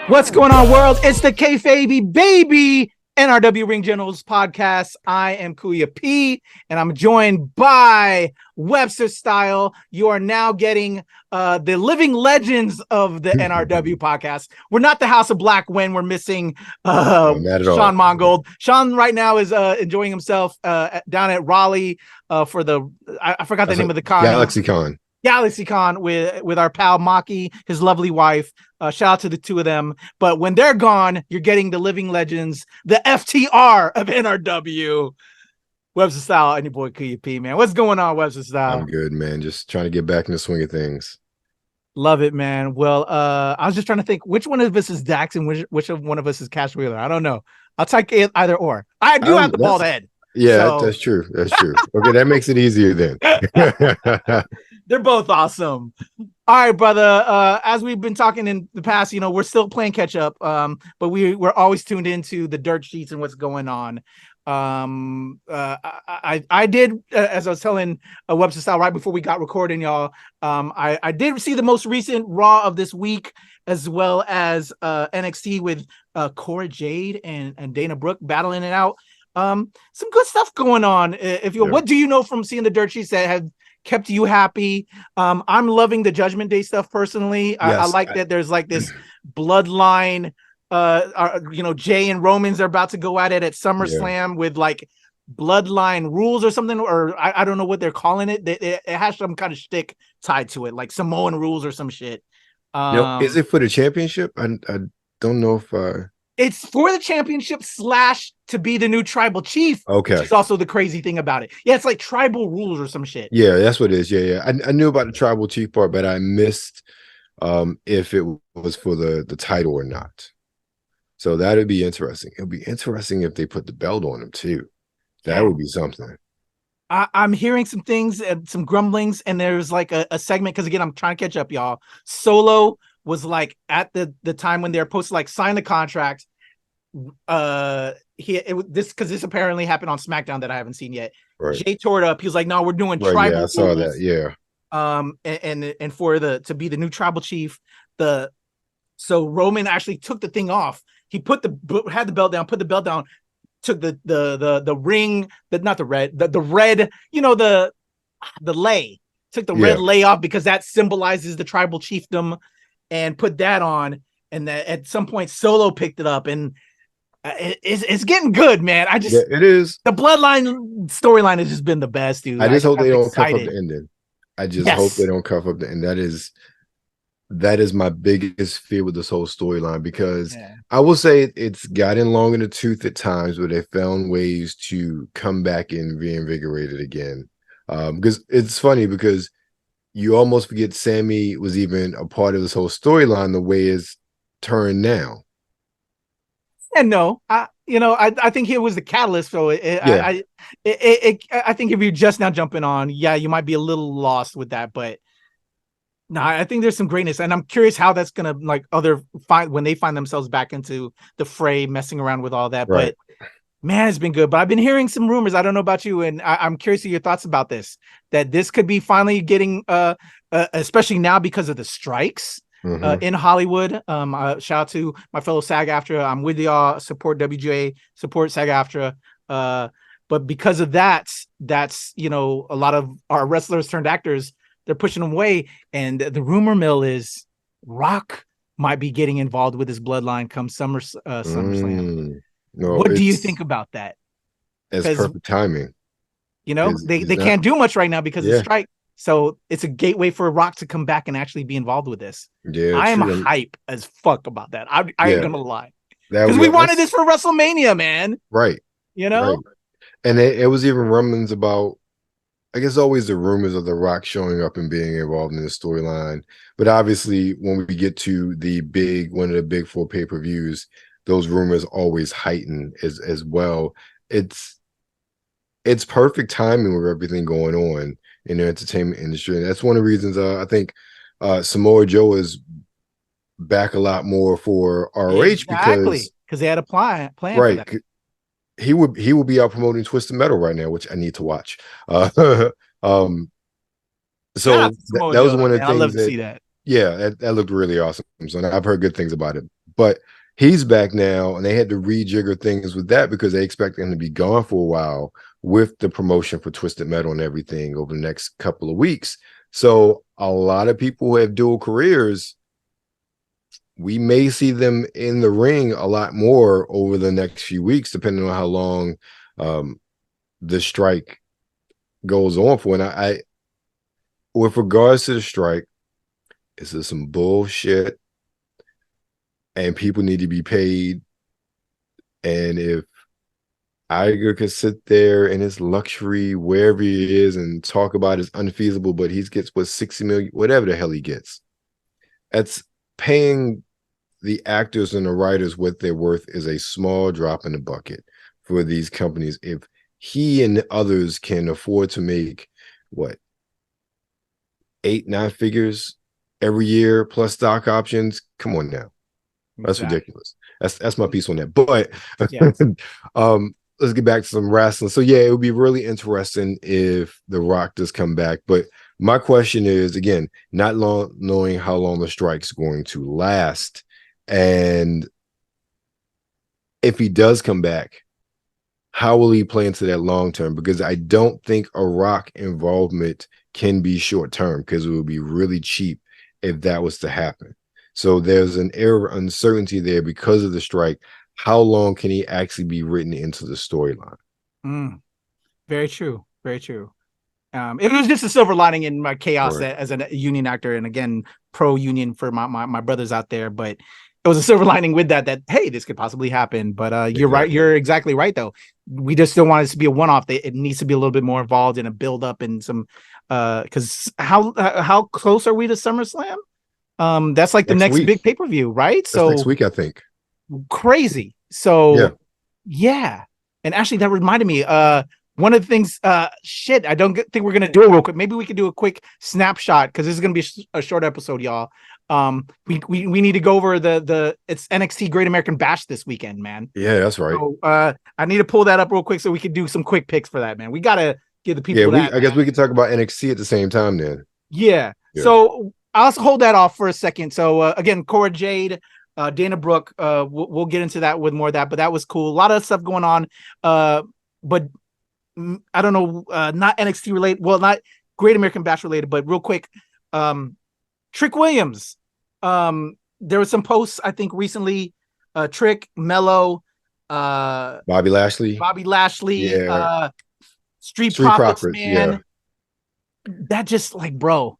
What's going on, world? It's the KayFabeyBaby NRW Ring Generals Podcast. I am Kuya P, and I'm joined by Webster Style. You are now getting the living legends of the NRW podcast. We're not the House of Black when we're missing Sean Mongold. Sean right now is enjoying himself down at Raleigh for the I forgot the name of the con. Galaxy Con with our pal Maki, his lovely wife. Shout out to the two of them. But when they're gone, you're getting the living legends, the FTR of NRW. Webster Style and your boy Kuya P, man. What's going on, Webster Style? I'm good, man. Just trying to get back in the swing of things. Love it, man. Well, I was just trying to think which one of us is Dax and which of one of us is Cash Wheeler. I don't know. I'll take either or. I do have the bald head. Yeah, so. That's true. That's true. Okay, that makes it easier then. They're both awesome. All right, brother. As we've been talking in the past, you know, we're still playing catch up. But we're always tuned into the dirt sheets and what's going on. I did, as I was telling Webster Style right before we got recording, y'all. I did see the most recent Raw of this week, as well as NXT with Cora Jade and Dana Brooke battling it out. Some good stuff going on. What do you know from seeing the dirt sheets that have kept you happy? I'm loving the Judgment Day stuff personally. Yes, I like that there's like this bloodline. Jay and Romans are about to go at it at SummerSlam with like bloodline rules or something, or I don't know what they're calling it. It has some kind of shtick tied to it, like Samoan rules or some shit. Is it for the championship? I don't know if it's for the championship / to be the new tribal chief. Okay. Which is also the crazy thing about it. Yeah, it's like tribal rules or some shit. Yeah, that's what it is. Yeah. I knew about the tribal chief part, but I missed if it was for the title or not. So that would be interesting. It would be interesting if they put the belt on him too. That would be something. I'm hearing some things, some grumblings, and there's like a segment, because again, I'm trying to catch up, y'all. Solo was like at the time when they're supposed to like sign the contract. This apparently happened on SmackDown that I haven't seen yet. Right. Jay tore it up. He was like, "No, we're doing tribal." Yeah, I saw that. Yeah. And for to be the new tribal chief, so Roman actually took the thing off. He had the belt down, put the belt down, took the ring, not the red, the red, the lei, took the red lei off because that symbolizes the tribal chiefdom, and put that on. And that at some point Solo picked it up, and it's getting good, man. It is. The bloodline storyline has just been the best, dude. I just hope they don't cuff up the ending. I just hope they don't cuff up the end. That is my biggest fear with this whole storyline, because I will say it's gotten long in the tooth at times, where they found ways to come back and reinvigorate it again. Because it's funny, because you almost forget Sammy was even a part of this whole storyline, the way it's turned now. And no, I think he was the catalyst. So I think if you're just now jumping on, you might be a little lost with that, but no, I think there's some greatness, and I'm curious how that's gonna when they find themselves back into the fray, messing around with all that. Right. But man, it's been good. But I've been hearing some rumors. I don't know about you, and I'm curious of your thoughts about this. That this could be finally getting, especially now because of the strikes in Hollywood. Shout out to my fellow SAG-AFTRA. I'm with y'all. Support WGA. Support SAG-AFTRA. But because of that's a lot of our wrestlers turned actors. They're pushing them away, and the rumor mill is Rock might be getting involved with his bloodline come SummerSlam. What do you think about that? It's perfect timing. They can't do much right now because of the strike. So it's a gateway for Rock to come back and actually be involved with this. Yeah, I am hype as fuck about that. I ain't gonna lie, because we wanted this for WrestleMania, man. Right. Right. And it was even rumblings about. I guess always the rumors of The Rock showing up and being involved in the storyline. But obviously, when we get to one of the big 4 pay-per-views, those rumors always heighten as well. It's perfect timing with everything going on in the entertainment industry. And that's one of the reasons I think Samoa Joe is back a lot more for ROH, because they had a plan right. For that. He would be out promoting Twisted Metal right now, which I need to watch. So that was one of the things. I love to see that. Yeah, that looked really awesome. So I've heard good things about it. But he's back now, and they had to rejigger things with that because they expect him to be gone for a while with the promotion for Twisted Metal and everything over the next couple of weeks. So a lot of people who have dual careers, we may see them in the ring a lot more over the next few weeks, depending on how long the strike goes on for. And I with regards to the strike, this is some bullshit, and people need to be paid. And if Iger could sit there in his luxury wherever he is and talk about it's unfeasible, but he gets what 60 million, whatever the hell he gets. That's paying the actors and the writers what they're worth is a small drop in the bucket for these companies. If he and others can afford to make what 8-9 figures every year plus stock options, come on now. That's ridiculous. That's my piece on that. But yes. Let's get back to some wrestling. So yeah, it would be really interesting if The Rock does come back. But my question is, again, not knowing how long the strike's going to last, and if he does come back, how will he play into that long term? Because I don't think a Rock involvement can be short term, because it would be really cheap if that was to happen. So there's an air of uncertainty there because of the strike. How long can he actually be written into the storyline? Very true. Very true. It was just a silver lining in my chaos as a union actor, and again, pro-union for my brothers out there. But it was a silver lining with that, hey, this could possibly happen. But you're right. You're exactly right, though. We just don't want it to be a one-off. It needs to be a little bit more involved in a build-up and some because how close are we to SummerSlam? That's like the next big pay-per-view, right? That's next week, I think. Crazy. So yeah. And actually, that reminded me, one of the things, I don't think we're gonna do it real quick. Maybe we could do a quick snapshot, because this is gonna be a short episode, y'all. We need to go over it's NXT Great American Bash this weekend, man. Yeah, that's right. So I need to pull that up real quick so we could do some quick picks for that, man. We gotta give the people I guess we could talk about NXT at the same time then. Yeah. So I'll hold that off for a second. So again, Cora Jade, Dana Brooke, we'll get into that with more of that, but that was cool. A lot of stuff going on, but I don't know, not NXT related, well, not Great American Bash related, but real quick, Trick Williams. There was some posts, I think, recently, Trick, Mello, Bobby Lashley, Street Profits, man. Yeah. That just like, bro,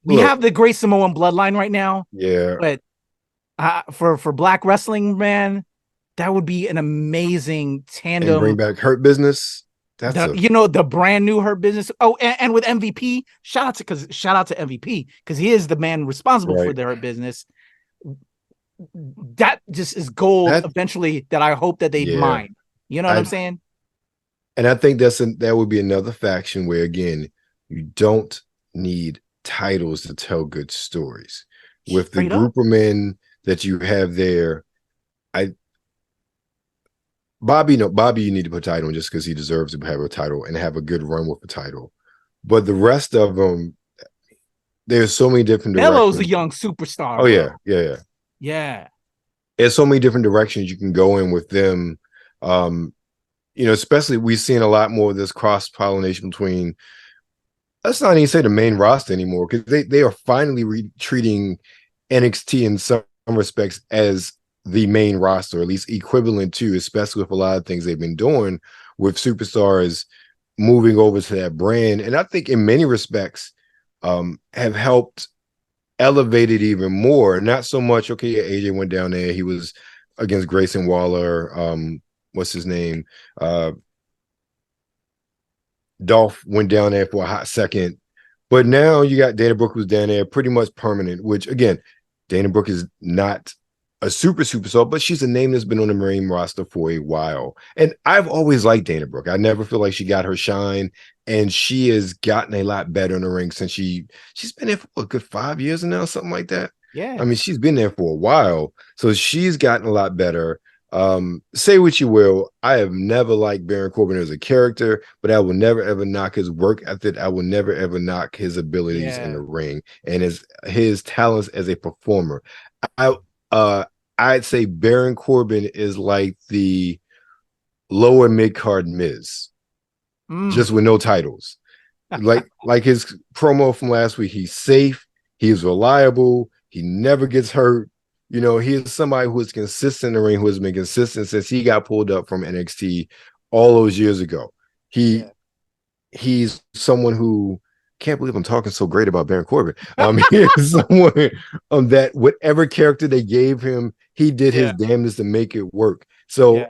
we have the Great Samoan Bloodline right now. Yeah. But for Black wrestling, man, that would be an amazing tandem. And bring back Hurt Business. The brand new Hurt Business. Oh, and with MVP, shout out to MVP, because he is the man responsible for the Hurt Business. That just is gold eventually that I hope that they mine. You know what I'm saying? And I think that would be another faction where, again, you don't need titles to tell good stories. With the group of men that you have there, Bobby, you need to put a title on just because he deserves to have a title and have a good run with the title. But the rest of them, there's so many different directions. Mello's a young superstar. Oh, yeah. There's so many different directions you can go in with them. Especially we've seen a lot more of this cross-pollination between, let's not even say the main roster anymore, because they are finally treating NXT in some respects as the main roster, at least equivalent to, especially with a lot of things they've been doing with superstars moving over to that brand. And I think in many respects have helped elevate it even more. Not so much, AJ went down there, he was against Grayson Waller, what's his name? Dolph went down there for a hot second. But now you got Dana Brooke, who's down there pretty much permanent, which, again, Dana Brooke is not a superstar, but she's a name that's been on the main roster for a while. And I've always liked Dana Brooke. I never feel like she got her shine, and she has gotten a lot better in the ring since she's been there for a good 5 years now, something like that. Yeah. I mean, she's been there for a while. So she's gotten a lot better. Say what you will, I have never liked Baron Corbin as a character, but I will never ever knock his work ethic. I will never ever knock his abilities in the ring and his talents as a performer. I'd say Baron Corbin is like the lower mid card Miz, just with no titles. like his promo from last week. He's safe. He's reliable. He never gets hurt. You know, he is somebody who is consistent in the ring, who has been consistent since he got pulled up from NXT all those years ago. He's someone who can't believe I'm talking so great about Baron Corbin. He is someone that whatever character they gave him, he did his damnedest to make it work. So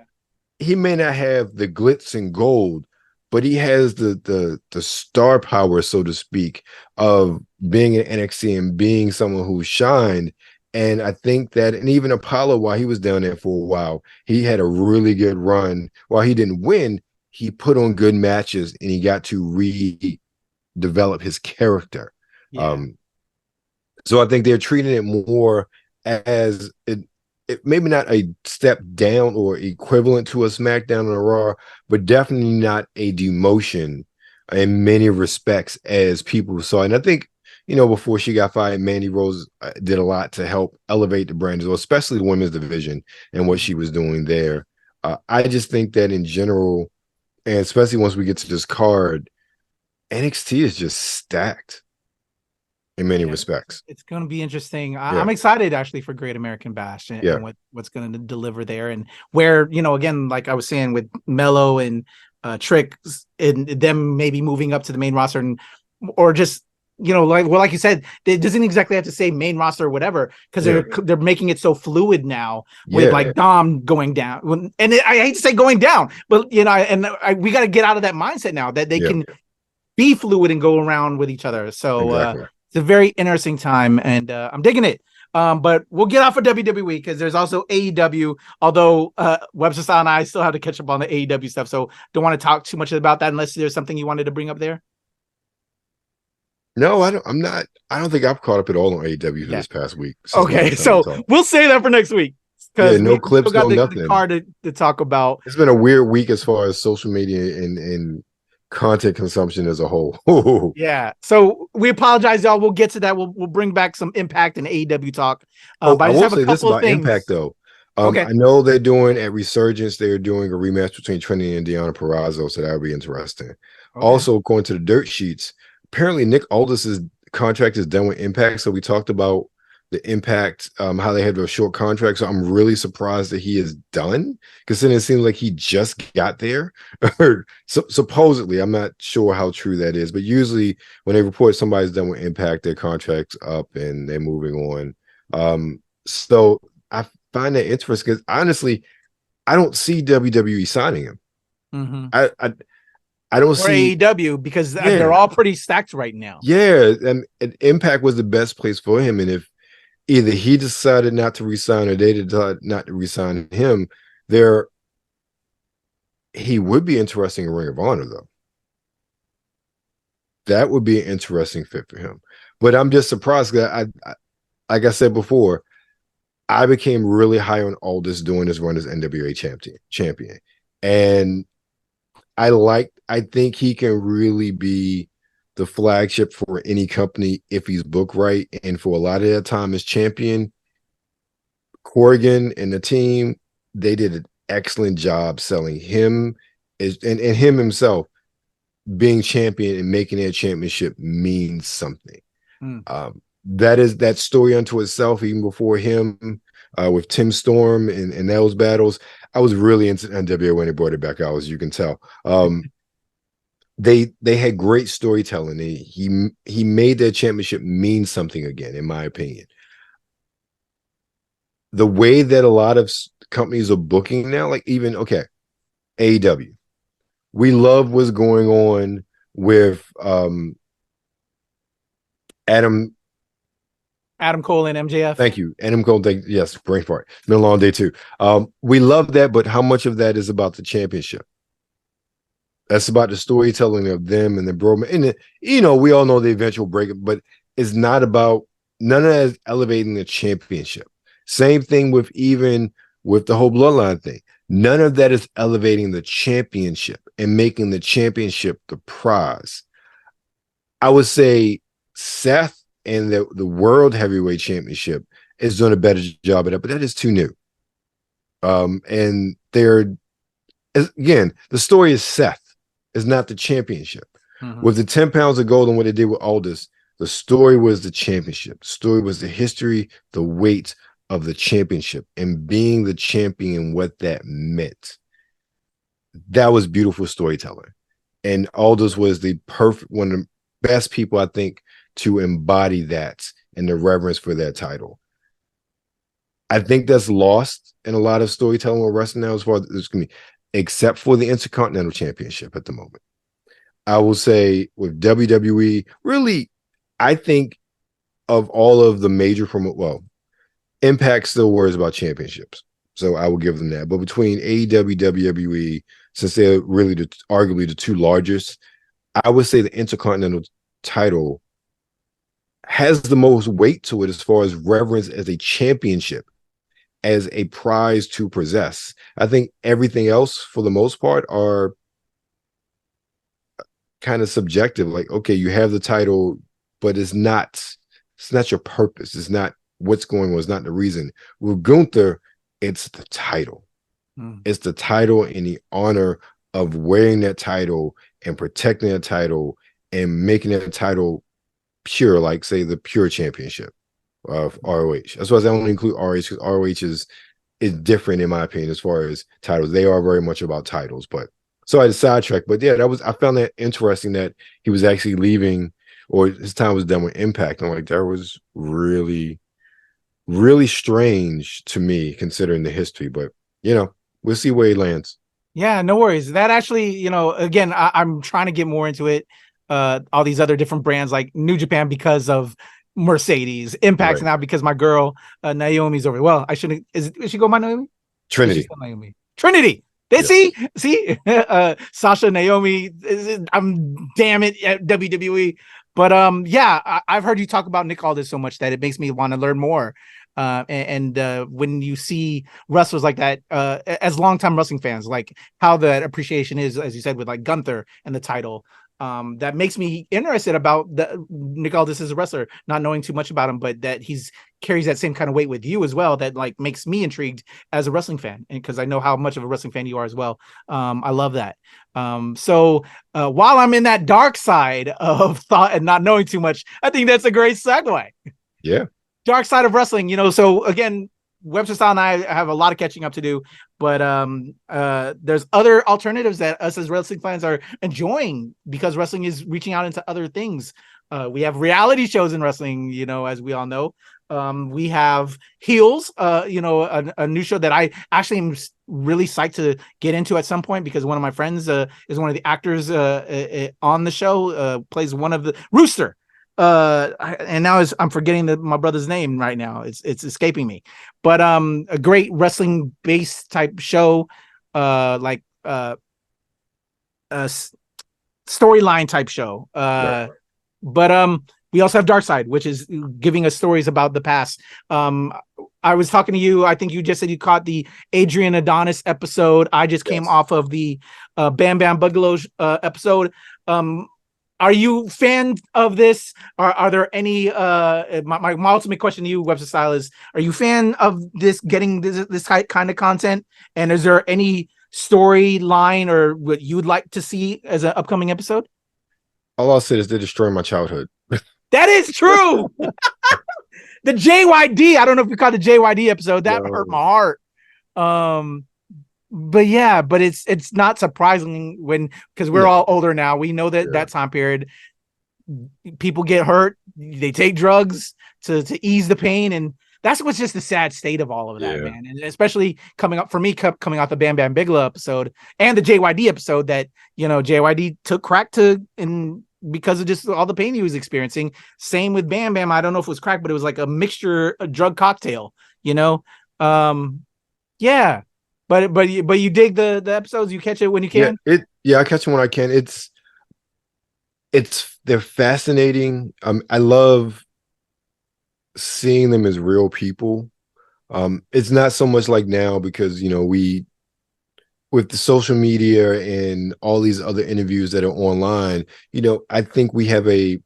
he may not have the glitz and gold, but he has the star power, so to speak, of being in NXT and being someone who shined. And I think that, and even Apollo, while he was down there for a while, he had a really good run. While he didn't win, he put on good matches and he got to redevelop his character. So I think they're treating it more as it maybe not a step down or equivalent to a SmackDown or a Raw, but definitely not a demotion in many respects as people saw. And I think, you know, before she got fired, Mandy Rose did a lot to help elevate the brand as well, especially the women's division and what she was doing there. I just think that in general, and especially once we get to this card, NXT is just stacked in many respects. It's going to be interesting. I'm excited actually for Great American Bash and what's going to deliver there, and where, you know, again, like I was saying with Mello and Trick and them maybe moving up to the main roster, and or just, you know, like you said, it doesn't exactly have to say main roster or whatever, because they're making it so fluid now with like Dom going down, and I hate to say going down, but you know, we got to get out of that mindset now that they can be fluid and go around with each other. So it's a very interesting time, and I'm digging it. But we'll get off of WWE because there's also AEW, although Webster Style and I still have to catch up on the AEW stuff, so don't want to talk too much about that unless there's something you wanted to bring up there. No, I don't think I've caught up at all on AEW for this past week. Okay, so we'll say that for next week. No clips, no nothing. The card to talk about. It's been a weird week as far as social media and content consumption as a whole. So we apologize, y'all. We'll get to that. We'll bring back some Impact and AEW talk. But I will say this about Impact though. I know they're doing at Resurgence, they're doing a rematch between Trinity and Deonna Purrazzo, so that'll be interesting. Also, according to the dirt sheets, apparently Nick Aldis's contract is done with Impact. So we talked about the Impact, how they had a short contract. So I'm really surprised that he is done, because then it seems like he just got there. Supposedly, I'm not sure how true that is, but usually when they report somebody's done with Impact, their contract's up and they're moving on. So I find that interesting because honestly, I don't see WWE signing him. I don't see AEW because they're all pretty stacked right now. And Impact was the best place for him. And if either he decided not to resign or they decided not to resign him, he would be interesting in Ring of Honor, though. That would be an interesting fit for him. But I'm just surprised that like I said before, I became really high on Aldis doing his run as NWA champion. And I think he can really be the flagship for any company if he's booked right. And for a lot of that time as champion, Corrigan and the team, they did an excellent job selling him and him himself being champion and making their championship mean something. That story unto itself, even before him, with Tim Storm and those battles. I was really into NWA when they brought it back out, as you can tell. They had great storytelling. He made their championship mean something again, in my opinion. The way that a lot of companies are booking now, like even AEW, we love what's going on with Adam Cole and MJF. Thank you. Adam Cole, yes, brain fart. It's been a long day too. We love that, but how much of that is about the championship? That's about the storytelling of them and the bro. And we all know the eventual breakup, but it's not about, none of that is elevating the championship. Same thing with the whole bloodline thing. None of that is elevating the championship and making the championship the prize. I would say Seth and the World Heavyweight Championship is doing a better job of that, but that is too new. And again, the story is Seth, is not the championship. With the 10 pounds of gold and what they did with Aldous, the story was the championship. The story was the history, the weight of the championship, and being the champion, what that meant. That was beautiful storytelling. And Aldous was the perfect, one of the best people, I think, to embody that and the reverence for that title. I think that's lost in a lot of storytelling with wrestling now, as far as except for the Intercontinental Championship at the moment. I will say with WWE, really, I think of all of the major Impact still worries about championships, so I will give them that. But between AEW, WWE, since they're really arguably the two largest, I would say the Intercontinental title has the most weight to it as far as reverence as a championship, as a prize to possess. I think everything else, for the most part, are kind of subjective. Like, okay, you have the title, but it's not your purpose. It's not what's going on. It's not the reason. With Gunther, it's the title. It's the title and the honor of wearing that title and protecting that title and making that title pure, like say the pure championship of ROH. That's why I only include ROH, because ROH is different in my opinion as far as titles. They are very much about titles, but so I had to sidetrack. But yeah, I found that interesting that he was actually leaving, or his time was done with Impact. I'm like, that was really, really strange to me considering the history. But we'll see where he lands. Yeah, no worries. That actually, again, I'm trying to get more into it. All these other different brands like New Japan because of Mercedes, Impact now because my girl Naomi's over. Well, I shouldn't. Is she go by Naomi? Trinity. Naomi. Trinity. They see, Sasha, Naomi. I'm damn it at WWE. But I've heard you talk about Nick Aldis so much that it makes me want to learn more. And when you see wrestlers like that, as longtime wrestling fans, like how that appreciation is, as you said, with like Gunther and the title, that makes me interested about Nick Aldis as a wrestler, not knowing too much about him, but that he's carries that same kind of weight with you as well. That like makes me intrigued as a wrestling fan, and because I know how much of a wrestling fan you are as well. I love that. So while I'm in that dark side of thought and not knowing too much, I think that's a great segue. Yeah. Dark side of wrestling, so again, Webster Style and I have a lot of catching up to do, but there's other alternatives that us as wrestling fans are enjoying because wrestling is reaching out into other things. We have reality shows in wrestling, as we all know. We have Heels, a new show that I actually am really psyched to get into at some point because one of my friends is one of the actors on the show, plays one of the Rooster. And now I'm forgetting my brother's name right now. It's escaping me, but a great wrestling based type show, like storyline type show. But we also have Dark Side, which is giving us stories about the past. I was talking to you. I think you just said you caught the Adrian Adonis episode. I just came off of the Bam Bam Bigelow episode. Are you fan of this? Are there any? My ultimate question to you, Webster Style, is: are you fan of this? Getting this kind of content, and is there any storyline or what you would like to see as an upcoming episode? All I'll say is they destroy my childhood. That is true. The JYD. I don't know if you caught the JYD episode. That hurt my heart. But it's not surprising because we're all older now. We know that time period, people get hurt, they take drugs to ease the pain, and that's what's just the sad state of all of that, man. And especially coming off the Bam Bam Bigelow episode and the JYD episode that JYD took crack because of just all the pain he was experiencing. Same with Bam Bam. I don't know if it was crack, but it was like a mixture, a drug cocktail. But you dig the episodes. You catch it when you can. I catch them when I can. They're fascinating. I love seeing them as real people. It's not so much like now because we, with the social media and all these other interviews that are online, I think we have a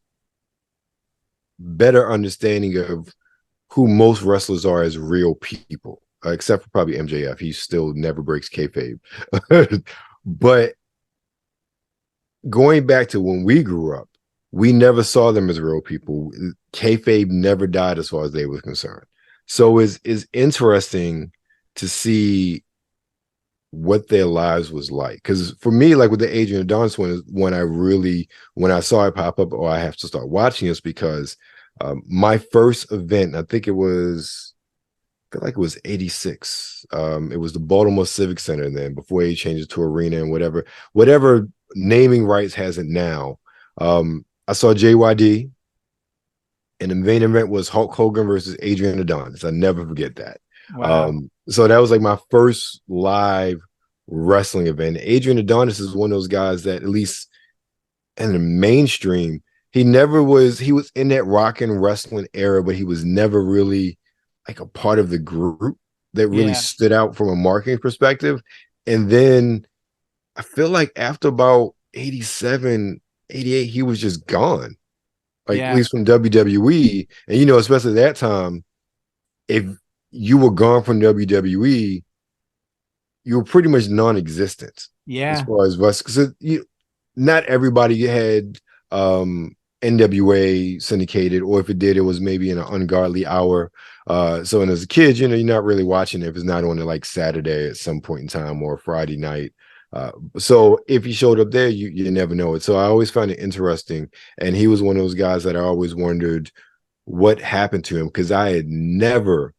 better understanding of who most wrestlers are as real people. except for probably MJF. He still never breaks kayfabe. But going back to when we grew up, we never saw them as real people. Kayfabe never died as far as they were concerned. So it's interesting to see what their lives was like. Because for me, like with the Adrian Adonis one, is when I saw it pop up, I have to start watching this because my first event, I feel like it was 86. It was the Baltimore Civic Center then, before he changed it to Arena and whatever naming rights has it now. I saw JYD, and the main event was Hulk Hogan versus Adrian Adonis. I never forget that. Wow. So that was like my first live wrestling event. Adrian Adonis is one of those guys that, at least in the mainstream, he was in that rock and wrestling era, but he was never really like a part of the group that really stood out from a marketing perspective. And then I feel like after about 87, 88, he was just gone. Like at least from WWE. And especially that time, if you were gone from WWE, you were pretty much non-existent. As far as wrestling, because not everybody had NWA syndicated, or if it did, it was maybe in an ungodly hour. So, and as a kid, you're not really watching it if it's not on like Saturday at some point in time or Friday night. So if he showed up there, you never know it. So I always found it interesting. And he was one of those guys that I always wondered what happened to him, because I've never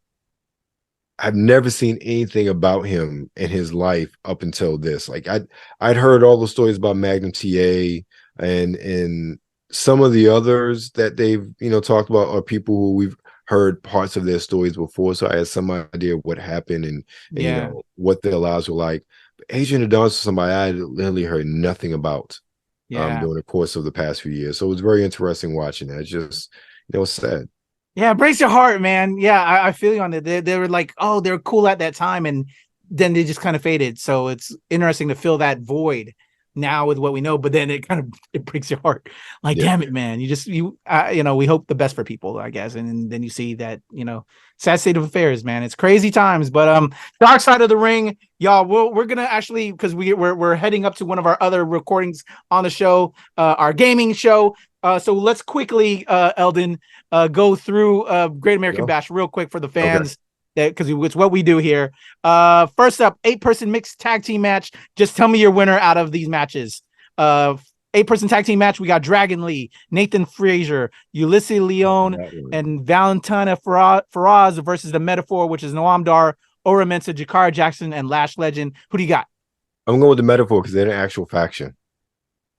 seen anything about him in his life up until this. Like I'd heard all the stories about Magnum TA and some of the others that they've talked about are people who we've heard parts of their stories before. So I had some idea of what happened and what their lives were like. But Adrian Adonis was somebody I literally heard nothing about during the course of the past few years. So it was very interesting watching that. It's just, it's sad. Yeah, it breaks your heart, man. Yeah, I feel you on it. They were like, oh, they were cool at that time, and then they just kind of faded. So it's interesting to fill that void now with what we know, but then it breaks your heart. Like, damn it, man. We hope the best for people, I guess. And then you see that, sad state of affairs, man. It's crazy times, but Dark Side of the Ring, y'all, we're going to actually, because we're heading up to one of our other recordings on the show, our gaming show. So let's quickly, Eldon, go through Great American Bash real quick for the fans. Okay. Because it's what we do here. First up, 8-person mixed tag team match. Just tell me your winner out of these matches. 8-person tag team match. We got Dragon Lee, Nathan Frazier, Ulysses Leon, and Valentina Faraz versus the Metaphor, which is Noam Dar, Ora Mensa, Jakara Jackson, and Lash Legend. Who do you got? I'm going with the Metaphor because they're an actual faction.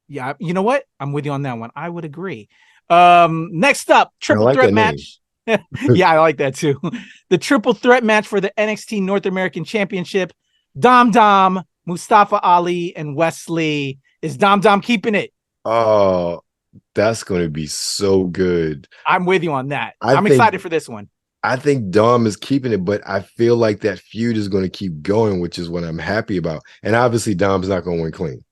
Yeah, you know what? I'm with you on that one. I would agree. Next up, triple threat match. Yeah, I like that too. The triple threat match for the NXT North American Championship. Dom, Mustafa Ali, and Wesley. Is Dom keeping it? Oh, that's going to be so good. I'm with you on that. I'm excited for this one. I think Dom is keeping it, but I feel like that feud is going to keep going, which is what I'm happy about. And obviously, Dom's not going to win clean.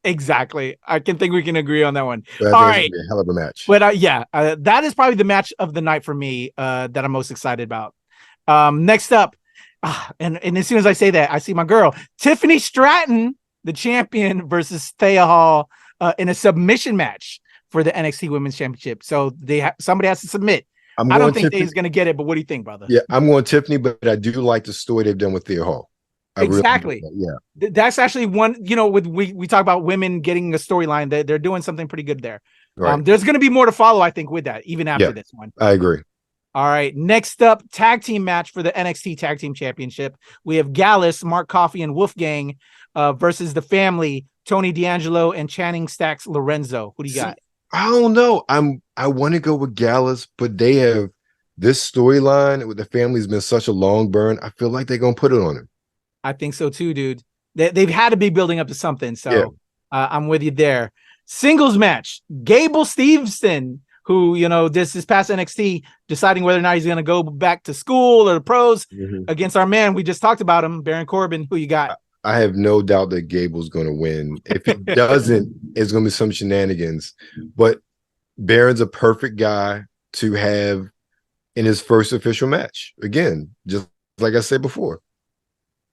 Exactly. I think we can agree on that one. But I think it's gonna be a hell of a match. But that is probably the match of the night for me that I'm most excited about. Next up, and as soon as I say that, I see my girl Tiffany Stratton, the champion, versus Thea Hall in a submission match for the NXT Women's Championship. So somebody has to submit. I don't think Thea's going to get it, but what do you think, brother? Yeah, I'm going Tiffany, but I do like the story they've done with Thea Hall. Exactly. That's actually one, with we talk about women getting a storyline. They're doing something pretty good there. Right. There's going to be more to follow, I think, with that, even after this one. I agree. All right. Next up, tag team match for the NXT Tag Team Championship. We have Gallus, Mark Coffey, and Wolfgang versus the family, Tony D'Angelo and Channing Stacks Lorenzo. Who do you got? I don't know. I want to go with Gallus, but they have this storyline with the family's been such a long burn. I feel like they're going to put it on him. I think so too, dude. They've had to be building up to something. So I'm with you there. Singles match. Gable Steveson, who, this past NXT, deciding whether or not he's going to go back to school or the pros against our man. We just talked about him, Baron Corbin. Who you got? I have no doubt that Gable's going to win. If he doesn't, it's going to be some shenanigans. But Baron's a perfect guy to have in his first official match. Again, just like I said before.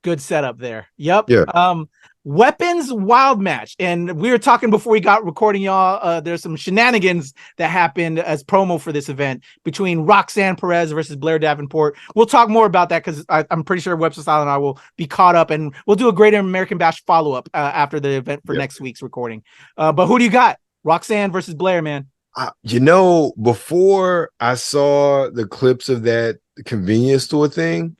Good setup there. Yep. Yeah. Weapons wild match. And we were talking before we got recording, y'all. There's some shenanigans that happened as promo for this event between Roxanne Perez versus Blair Davenport. We'll talk more about that because I'm pretty sure Webster Style and I will be caught up, and we'll do a Great American Bash follow-up after the event for next week's recording. But who do you got? Roxanne versus Blair, man. Before I saw the clips of that convenience store thing,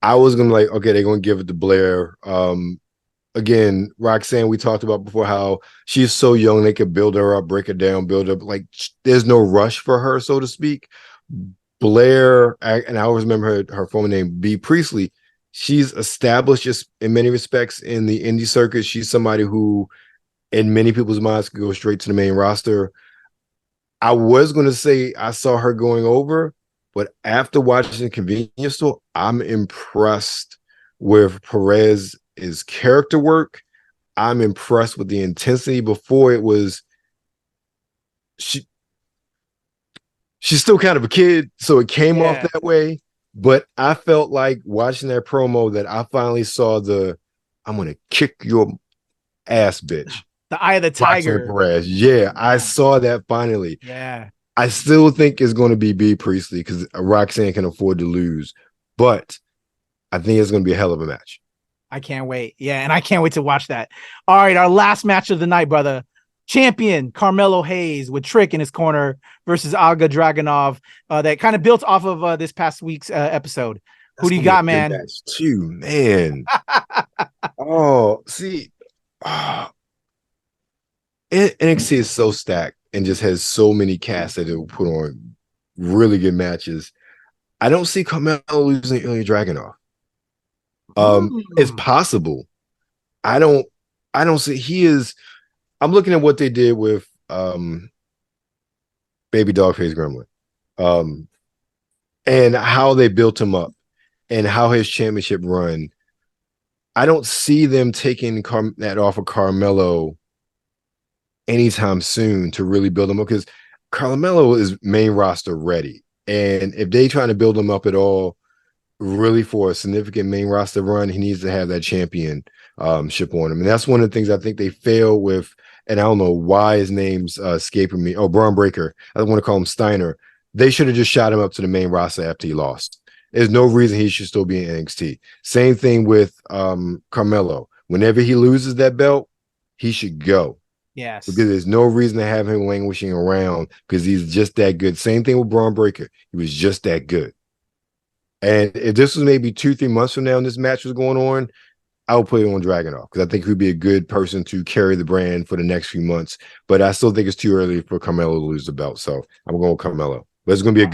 I was gonna like, okay, they're gonna give it to Blair. Again, Roxanne, we talked about before how she's so young, they could build her up, break her down, build up. Like, there's no rush for her, so to speak. Blair, and I always remember her former name, B. Priestley. She's established just in many respects in the indie circuit. She's somebody who, in many people's minds, could go straight to the main roster. I was going to say I saw her going over, but after watching the convenience store, I'm impressed with Perez's character work. I'm impressed with the intensity. Before, it was she's still kind of a kid, so it came off that way. But I felt like watching that promo that I finally saw I'm gonna kick your ass, bitch. The eye of the tiger. Perez. Yeah, I saw that finally. Yeah. I still think it's going to be B. Priestley because Roxanne can afford to lose, but I think it's going to be a hell of a match. I can't wait. Yeah, and I can't wait to watch that. All right, our last match of the night, brother. Champion Carmelo Hayes with Trick in his corner versus Aga Dragunov. That kind of built off of this past week's episode. Who do you got, man? That's too, man. Oh, see, NXT is so stacked and just has so many casts that it will put on really good matches. I don't see Carmelo losing Ilya Dragunov. It's possible. I don't see I'm looking at what they did with Baby Dogface Gremlin, and how they built him up and how his championship run. I don't see them taking that off of Carmelo anytime soon to really build him up, because Carmelo is main roster ready. And if they trying to build him up at all, really for a significant main roster run, he needs to have that championship on him. And that's one of the things I think they fail with, and I don't know why his name's escaping me. Oh, Braun Breaker. I don't want to call him Steiner. They should have just shot him up to the main roster after he lost. There's no reason he should still be in NXT. Same thing with Carmelo. Whenever he loses that belt, he should go. Yes. Because there's no reason to have him languishing around, because he's just that good. Same thing with Braun Breaker. He was just that good. And if this was maybe 2-3 months from now and this match was going on, I would put it on Dragunov, because I think he'd be a good person to carry the brand for the next few months. But I still think it's too early for Carmelo to lose the belt. So I'm going with Carmelo. But it's gonna be a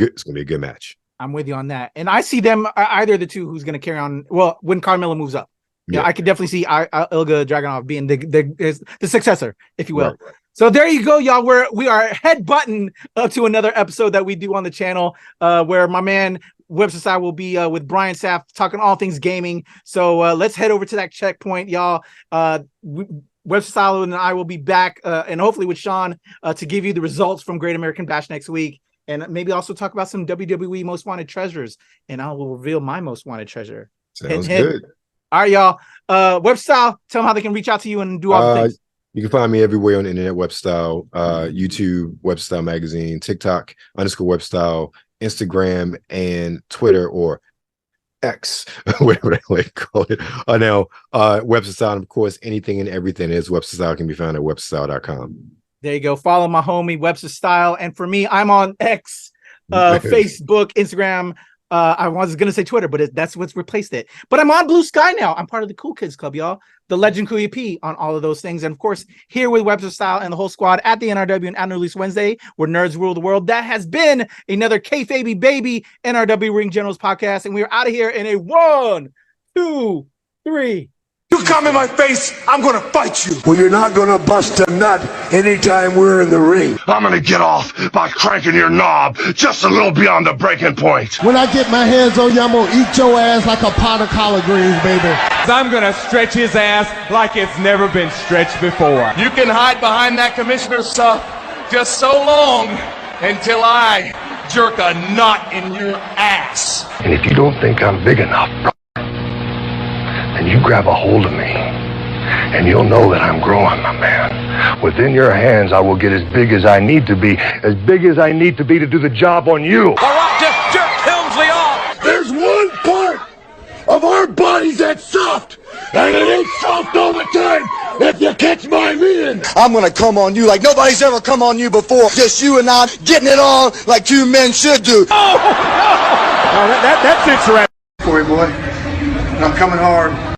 good match. I'm with you on that. And I see them, either of the two who's going to carry on. Well, when Carmelo moves up, yeah, I could definitely see Ilya Dragunov being the successor, if you will. Right. So there you go, y'all. We are head button up to another episode that we do on the channel, where my man Webster Style will be with Brian Saff talking all things gaming. So let's head over to that checkpoint, y'all. Webster Style and I will be back, and hopefully with Sean, to give you the results from Great American Bash next week. And maybe also talk about some WWE Most Wanted Treasures. And I will reveal my Most Wanted Treasure. Sounds good. All right, y'all. Webster Style, tell them how they can reach out to you and do all the things. You can find me everywhere on the internet, Webster Style, YouTube, Webster Style Magazine, TikTok, _Webster Style, Instagram, and Twitter, or X, whatever they like to call it. Now, Webster Style, and of course, anything and everything is Webster Style can be found at websterstyle.com. There you go. Follow my homie Webster Style. And for me, I'm on X, Facebook, Instagram. I was going to say Twitter, but that's what's replaced it. But I'm on Blue Sky now. I'm part of the Cool Kids Club, y'all. The Legend Kuya P on all of those things. And of course, here with Webster Style and the whole squad at the NRW and Annual Release Wednesday, where nerds rule the world. That has been another KayFabeyBaby NRW Ring Generals podcast. And we're out of here in a 1, 2, 3. You come in my face, I'm gonna fight you. Well, you're not gonna bust a nut anytime we're in the ring. I'm gonna get off by cranking your knob just a little beyond the breaking point. When I get my hands on you, I'm gonna eat your ass like a pot of collard greens, baby. I'm gonna stretch his ass like it's never been stretched before. You can hide behind that commissioner stuff just so long until I jerk a knot in your ass. And if you don't think I'm big enough, then you grab a hold of me, and you'll know that I'm growing, my man. Within your hands, I will get as big as I need to be to do the job on you. All right, just jerk Helmsley off. There's one part of our bodies that's soft, and it ain't soft all the time, if you catch my meaning. I'm gonna come on you like nobody's ever come on you before. Just you and I getting it on like two men should do. Oh, no! That's it, Corey boy, and I'm coming hard.